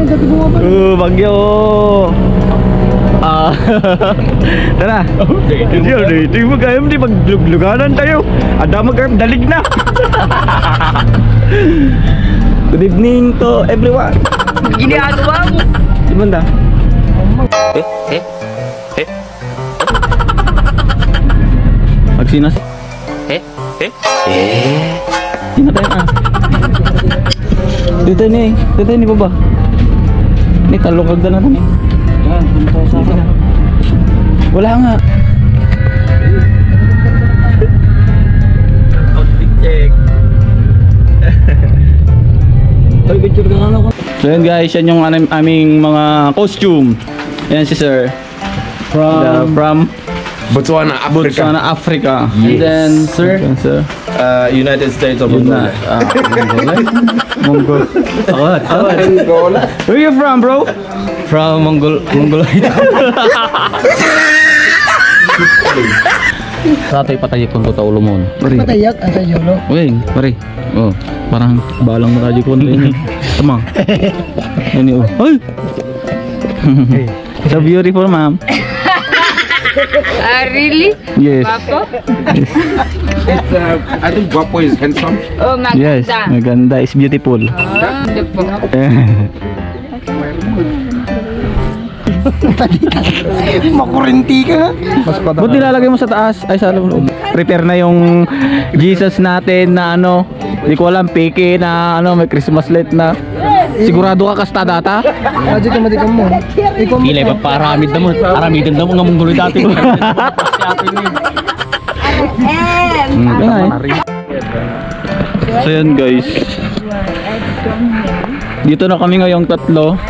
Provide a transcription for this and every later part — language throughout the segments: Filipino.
Bagyo. Tara. Di mo kayo, di maglugluganan tayo. Ada mag-arm, dalig na. Good evening to everyone. Ginagawa mo. Di ba na? Magsinas. Sino tayo ah? Dito ni baba. Ni talungag na natin eh. Yan, punta sa akin. Wala nga. Outfit check. Ay, picture ka nga ako. So yun guys, yan yung aming mga costume. Yan si sir. From Botswana, Africa. Yes. And then sir, United States of Mongolia. Mongol. Angola. Where you from, bro? From Mongolia. Tatay patay kung to ulo mo. Patayat ang tayo, no? Weng, pare. Oh, parang balang mataji ko ini. Tama. Ini oh. Ay. So beautiful, ma'am. Really? Yes. Guapo? It's, I think Guapo is handsome. Oh, maganda. Yes, maganda is beautiful. Makurinti ka. Buti nilalagay mo sa taas. Ay, sa loob. Prepare na yung Jesus natin na ano. Hindi ko alam, peke na ano, may Christmas light na. Sigurado ka kasta data? Maji ka mo. Ikaw mo. Pilay pa paramid na mo. Paramid na mo nga mong guloy dati. So yan guys. Dito na kami ngayong tatlo.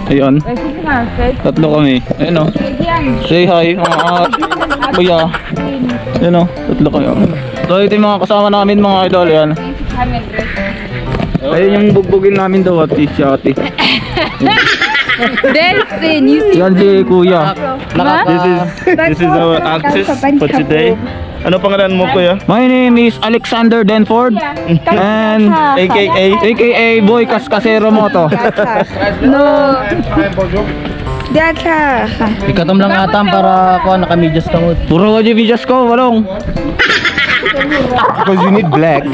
Ayun. Tatlo kami. Ayun o. Say hi mga kuya. Ayun o. Tatlo kayo. So ito yung mga kasama namin mga idol. Yan. Ayun yung bugbugin namin daw ati. Ate. Delphin, Yan si kuya. This is our artist for today. Ano pangalan mo kuya? My name is Alexander Denford. And AKA Boy Kaskasero Moto. No. Data. Ikatam lang atam para kuha naka-medyas ka mo. Puro ka dyan medyas ko, walong. Because you need black.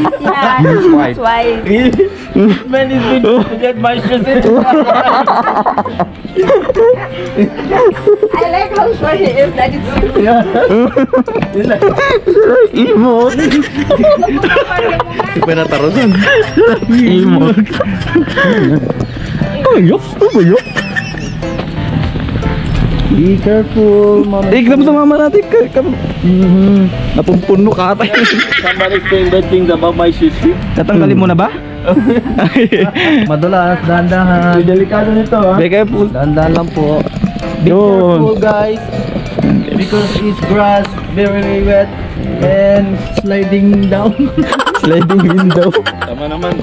Use white. Man is good to get my shoes in. I like how short he is. That is Emote. Ikaw na taro dun. Emote. Ayok, ayok. Be careful, mama. Tignan mo sa mama natin. Napumpuno ka ata. Somebody's saying bad things about my shoes. Tatanggalin mo na ba? Madulas, dahan-dahan. Delikado nito ha. Be careful. Dahan-dahan lang po. Be Yun. careful guys. Because it's grass, very wet and sliding down. Sliding window. Tama naman.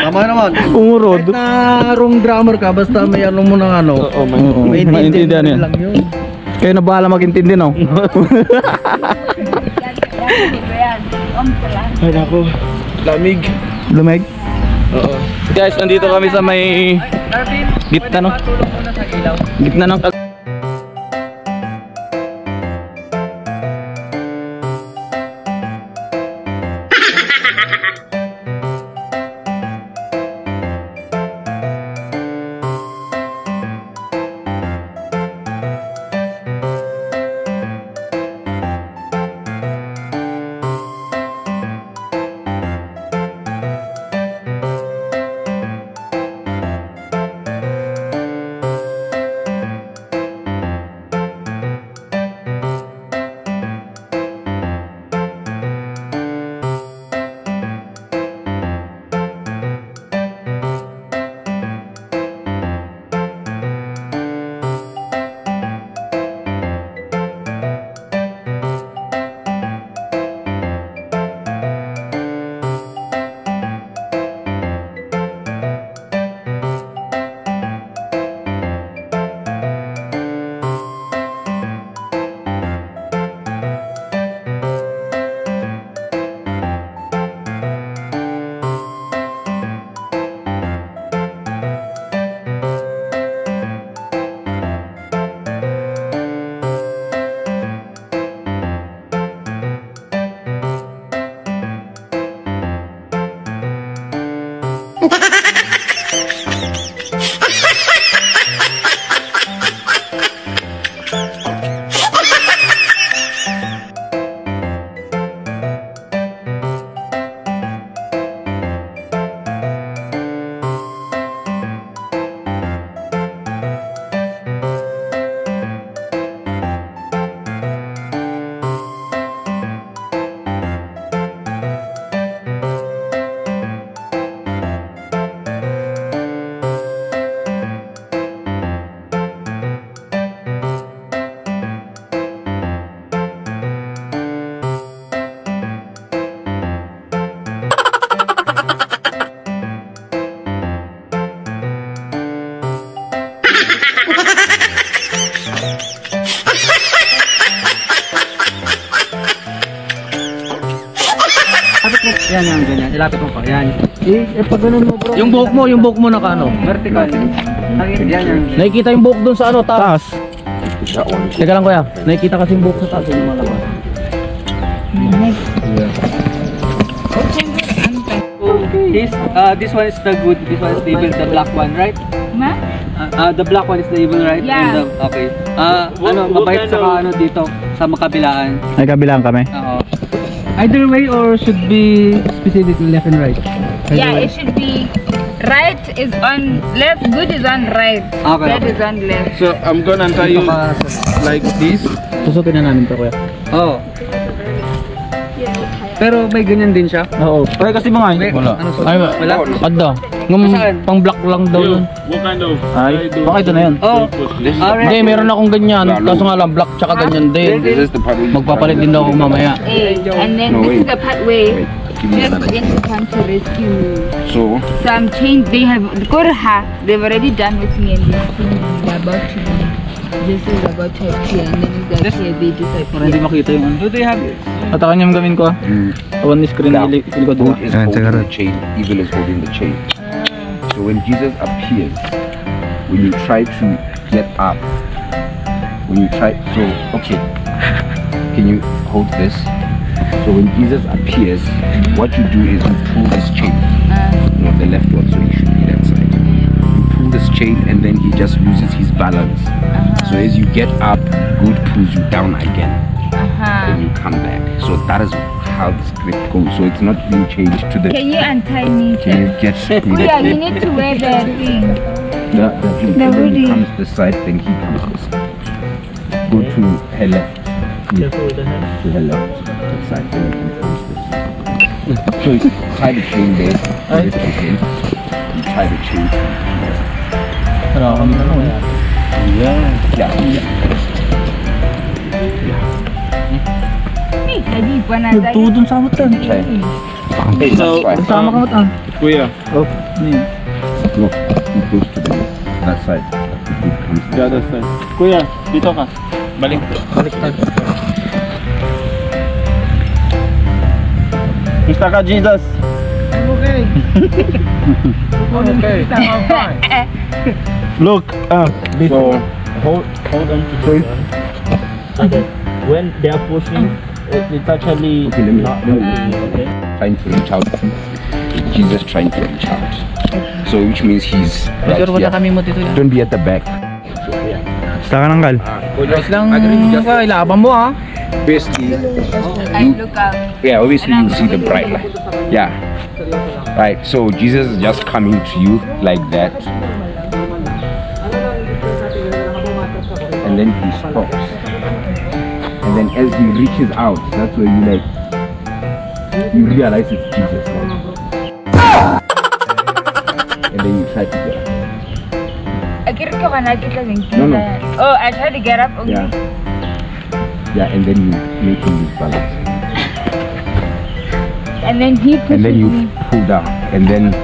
Tama naman. Umurod. Kahit na wrong drummer ka, basta may ano mo ng ano. Oo, maintindihan yan. lang yun. Kayo na bahala mag-intindi, no? Ay nako. Lamig. Lumeg. Oo. Guys, nandito kami sa may gitna, no? Gitna ng yan, ganyan. Ilapit mo pa, yan. Pag ganun mo bro. Yung buhok mo naka ano? Vertical. Yan. Nakikita yung buhok dun sa ano, taas. Teka lang kuya, nakikita kasi yung buhok sa taas yung malabas. This one is the good, this one is the evil, the black one, right? The black one is the evil, right? Yeah. Okay. Mabait sa ano dito sa makabilaan. Ay, kabilang kami. Oo. Either way or should be specifically left and right? Yeah, it should be right is on left, good is on right, Okay. bad is on left. So I'm gonna tell you like this. Susutin na namin to kuya. Oo. Pero may ganyan din siya. Oo. Ay, kasi mga wala. Ano Ay, wala? adda. Ngum, Saan? pang black lang daw yun. What kind of? Ay, baka ito na yun. Oh. Hindi, meron akong ganyan. Kaso nga lang, black tsaka ganyan din. This is the part where you Magpapalit din daw ako mamaya. And then No, this wait. is the part where Give me just another. going to come to rescue So some change. They have Korha. They've already done with me, and they're about to. This is about to appear, and then it's appear. They Para hindi disappear. makita yung ano. Do they have Atakan niyo yung gamin ko. One screen Now, ilikod mo. good is holding the chain, evil is holding the chain. So when Jesus appears, when you try to get up, okay, can you hold this? So when Jesus appears, what you do is you pull this chain, not the left one, so you should be that side. You pull this chain and then he just loses his balance. So as you get up, good pulls you down again. Then you come back. So that is how this grip goes. So it's not being changed to the. Can you untie me? Can you get Oh yeah, you need to wear the thing. the thing. The So then he hoodie. comes this side, then he comes this side. Go to her left. To her left. That side, then he comes this side. So you tie the chain there. Lift it in. You tie the chain. Ano, kami ano eh. Yeah. Lagi pa na tayo. Tudon sa matan. Try. So, That's right. Sama ka matan. Kuya, Oh, ano yun? No, it goes to that side. It comes the other side. Kuya, dito ka. Balik. Baliktad. Gusto ka, Jesus? Look, So, hold on to so so that when they are pushing, it's actually Okay, let me- not let me- moving, okay? trying to reach out. Jesus trying to reach out. So which means he's right Siguro here. wala kami mo dito yan. Don't be at the back. Basta ka nanggal. Wait lang ka, ilaban mo ah. Basically, I look up. yeah, obviously you see the bright light. Yeah. Right. So Jesus is just coming to you like that. And then he stops. And then as he reaches out, that's where you realize it's Jesus. And then you try to get up. Akhirnya kau kan lagi kan No, no. Oh, I tried to get up. Okay. Yeah. Yeah, and then you make him lose balance. And then he pushes And then you me. pull down. And then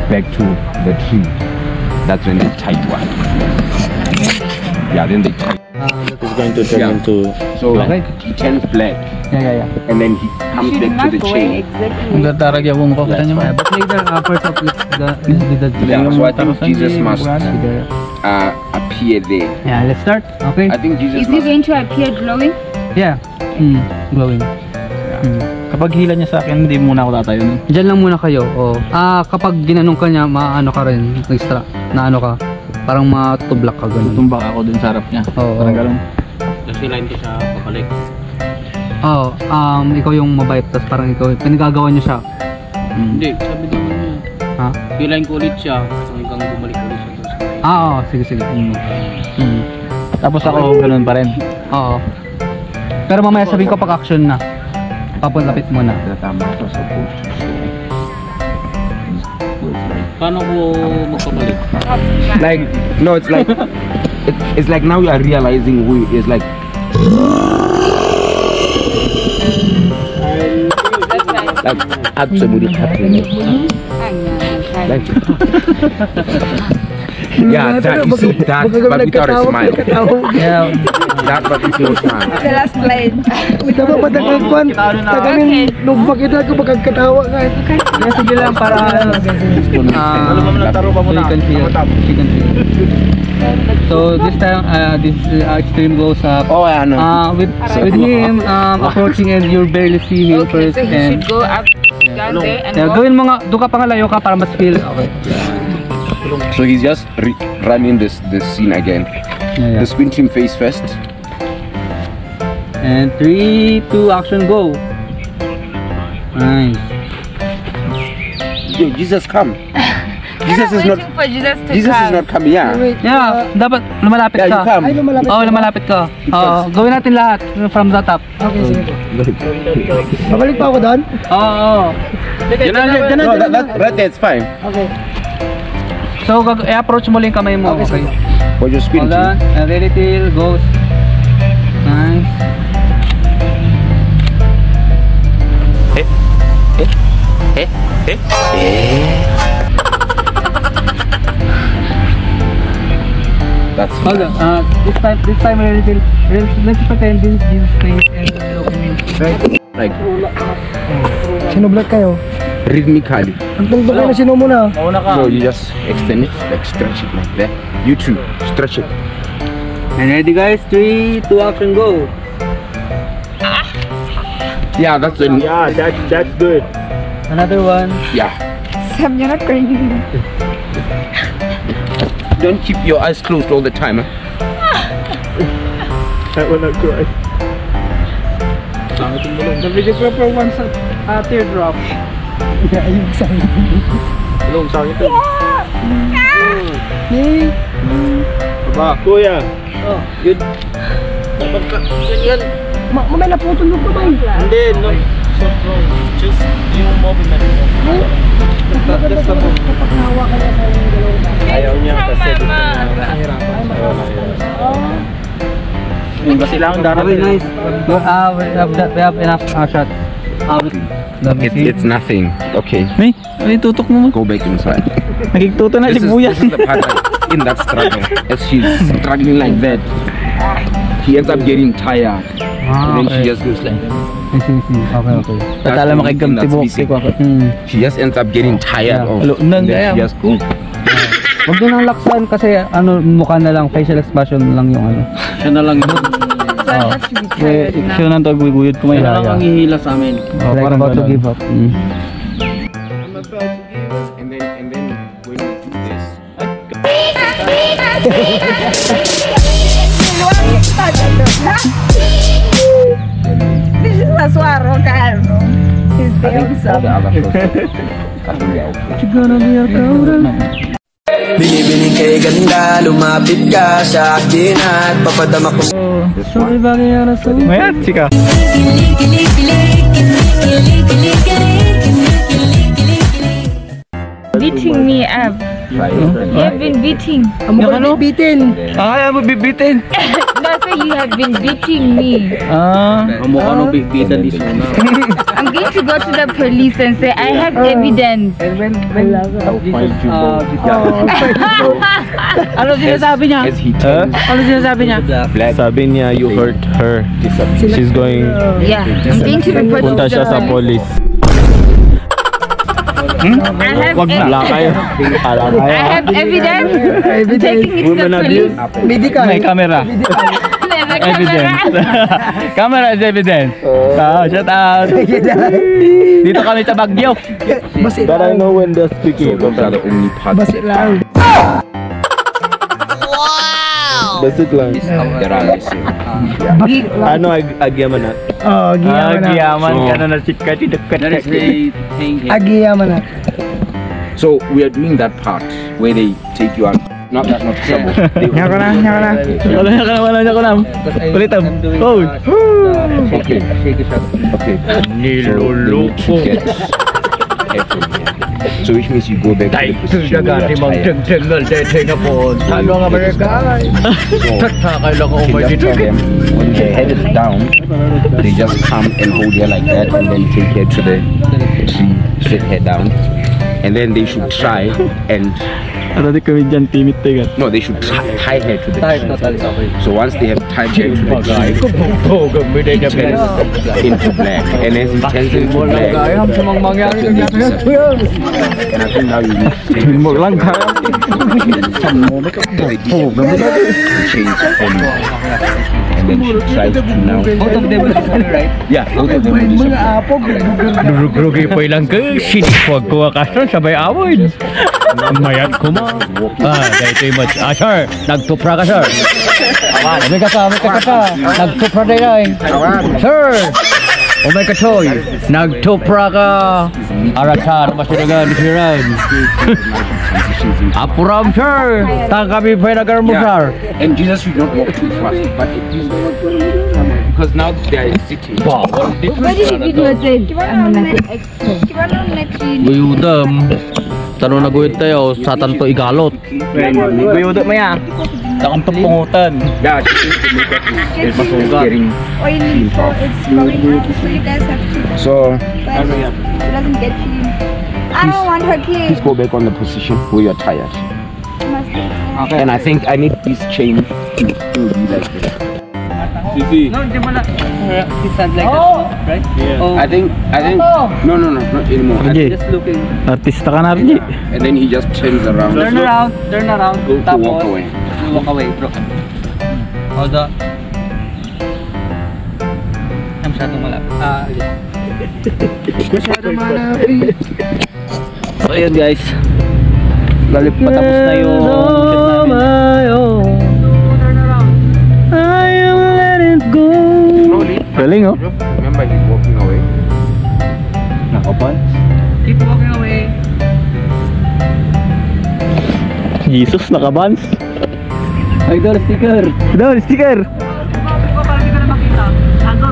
back to the tree. That's when they tie you up. Yeah, then they tie. It's going to turn Yeah. into So he turns black. Yeah. And then he comes Should back to not the go chain. exactly. Ang dataragya mo ko. Kita niyo mo. But later, first of Yeah, so I think Jesus must appear there. Yeah, let's start. Okay. I think Jesus Is he must. going to appear glowing? Yeah. Glowing. Kapag hila niya sa akin, hindi muna ako tatayo nun. Diyan lang muna kayo. Oh. Kapag ginanong ka niya, maano ka rin, extra, na ano ka, parang matublak ka ganun. Tutumbak ako dun sa harap niya. Oo. Parang ganun. kasi line ko siya papalik. Oo, ikaw yung mabait, tapos parang ikaw, pinagagawa niyo siya. Hindi, sabi naman niya. Ha? Pilain ko ulit siya hanggang bumalik ulit siya doon sa Oo, sige. Tapos ako, ganun pa rin. Oo. Pero mamaya sabihin ko pag action na. Papalapit mo na. That I'm not supposed to show. Paano ko magpabalik? Like, no, it's like, it's like now you are realizing who he is. Like, like absolutely happy. Like, Yeah, that, you see, that, but without a smile. Yeah. That, but with no smile. The last line. Tama ba kwan? Tagamin nung pakita ko pagkatawa nga. Yeah, sige lang para Taro pa muna. So this time this extreme goes up. Oh, I know. With him approaching and you barely see him Okay, first so he and should go up down there and walk. gawin mo nga doon ka pangalayo ka para mas feel. Okay. So he's just running this scene again. Yeah, The squint him face first. And 3, 2, action, go. Nice. Yo, Jesus, come. Jesus is not. Waiting for Jesus to Jesus is come. not coming. Yeah. Yeah, dapat lumalapit Yeah, you ka. come. Ay, lumalapit. Oh, lumalapit ka. Gawin natin lahat from the top. Okay, sige. Babalik pa ako doon? Oo. No, that right there, it's fine. Okay. So, i-approach mo lang yung kamay mo. Okay. But you're Hold squinting. on. And ready till goes. Nice. That's Hold on. This time ready till. Let's pretend this face and look me. like Sinublat kayo. rhythmically. Ang tungtong kayo na sino muna. So you just extend it, like stretch it like that. You too, stretch it. And ready guys, 3, 2, action, go. Yeah, that's it. Yeah, that's good. Another one. Yeah. Sam, you're not crying. Don't keep your eyes closed all the time. Huh? I will not cry. The videographer wants a teardrop. Ayun sa akin. Tulong sa akin ito. Hey. Baba. Kuya. Oh, good. Mamay naputol yung kamay. Hindi, no. So strong. Just yung movement mo. Just the move. Kapaghawa ka na sa yung dalawa. Ayaw niya kasi gusto niya. Yung kasi lang Okay, nice. We have enough shots. It's nothing. Okay, May, may tutok mo mo. go back inside. Nagigtuto na si This Buya. is the part like, in that struggle. As she's struggling like that, he ends up getting tired. And then she just goes like, Okay. Tatala mo kay Gamti That's Buhok. missing. Hmm. she just ends up getting tired of. Alo, And nang then she just goes. Huwag din ang laksan kasi mukha na lang, facial expression lang yung ano. Siya na lang. So I have to be tired now. Siya na tagwiguyod ko may ang hihila sa amin. Oh, Like parang about to ganun. give up. And then when you do this, This is a swaro, Carlo. He's the all the other shows Binibining kay ganda, lumapit ka sa akin at papadama ko. So, ibagay na sa Ngayon, sika. beating me up. You have been beating. Ang mukha na bitin. Ayaw mo bibitin. No, so you have been beating me. Ang mukha nung bigbitan di suna. I'm going to go to the police and say I have evidence. And when find you ano sinasabi niya? as he turns Ano sinasabi niya? black, Sabi niya, you hurt her. She's going, Yeah, I'm going to report punta to siya sa the police. police. I have Wag na kayo. Alam I have evidence. Taking it to the Women abuse. police. Medical. May camera. There's a Evidence. camera. Camera is evidence. Shout out. Dito kami sa Baguio. Basit But I lang. know when they're speaking. those are the only parts Basit lang. Basit lang. that are missing. Ano, agyaman na. Oh, giyaman na. Giyaman So- ka na nasikat. That is the thing here. Agiyaman na. So we are doing that part where they take you out. Not trouble. Nyaka na. Wala niya ko na. Ulitam. Oh. Okay. Shake it up. Okay. Niloloko. So which means you go back to the position where you are tired. Ano nga ba So you just tell them when their head is down, they just come and hold here like that, and then take her to the tree, sit her down, and then they should try and Ada di comedian timid tayo. No, they should tie hair to the tree. So once they have tied hair to the tree, it turns into black. And as it turns into black, that's when they disappear. And I think now you need to take Mo lang kaya. change only. And then she tries to now. Both of them will disappear, right? Yeah, both of them will disappear. Durug-rugi po ilang ka, sinipwag ko akason, sabay awin. Mayat ko mo. Dahito yung match. Sir, nagtupra ka, sir. May kasama ka. Nagtupra na yan. Sir! Oh my kachoy, nagtupra ka. Arasar, masiragan, disiran. Apuram, sir. Tangkami pa nagar mo, sir. And Jesus should not walk too fast, but it is because now they are sitting. Wow, What did you do with it? I'm gonna extra. Guyudam. Tanong na guyud tayo, satan to igalot. Guyudot mo yan. Takang pungutan. Yeah, she seems to make that It's getting. Oily, so it's going out. So you guys have to. So But it doesn't get clean. I don't want her clean. please go back on the position where you're tired. Must be. Okay. And I think I need this chain to be like this. No, di mo na. He sounds like that, right? I think no, not anymore. I Arji, Just looking. artista ka na Arji. And then he just turns around. Turn around. Go to walk away. Walk away, bro. Hold on. Masyadong malapit. So ayun guys. Galip patapos na yung shoot namin. Galing oh. Remember, he's walking away. Nakapan. Keep walking away. Jesus, nakabans. Idol sticker. Doon, sticker. Parang hindi ka na makita. Tago.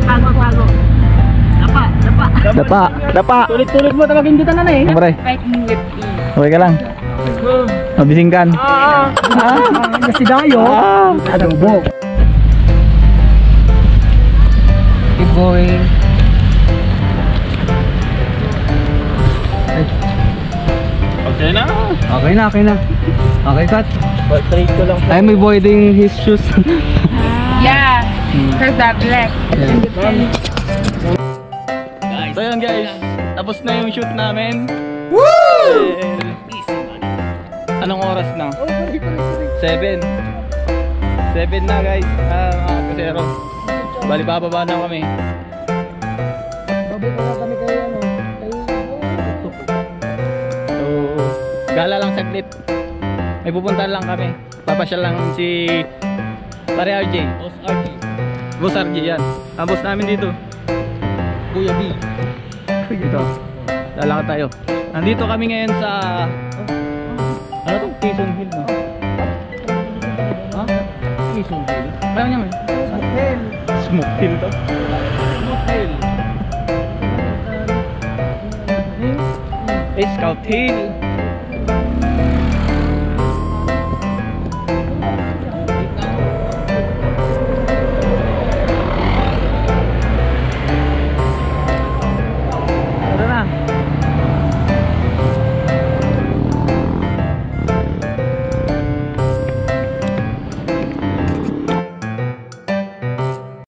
Dapa. Tulit mo, tawagin kita na eh. Pre, Fighting with me. okay ka lang. Mabisingkan. Si Dayo. Adobo. Keep going. Okay na. Okay na. Okay, cut. Straight ko lang. I'm avoiding his shoes. Yeah, because that black. So yun guys, tapos na yung shoot namin. Woo! Anong oras na? 7 na guys, mga kasero. Bali bababa na kami. So, gala lang saglit. May pupuntahan lang kami. Papasyal lang si Pare RJ. Boss RJ yan. Ang boss namin dito. Kuya B. Dito. Lalakad tayo. Nandito kami ngayon sa ano to? Quezon Hill no? Ha? Quezon Hill? Parang yan Smoke Hill to? Smoke Hill. Scout Hill.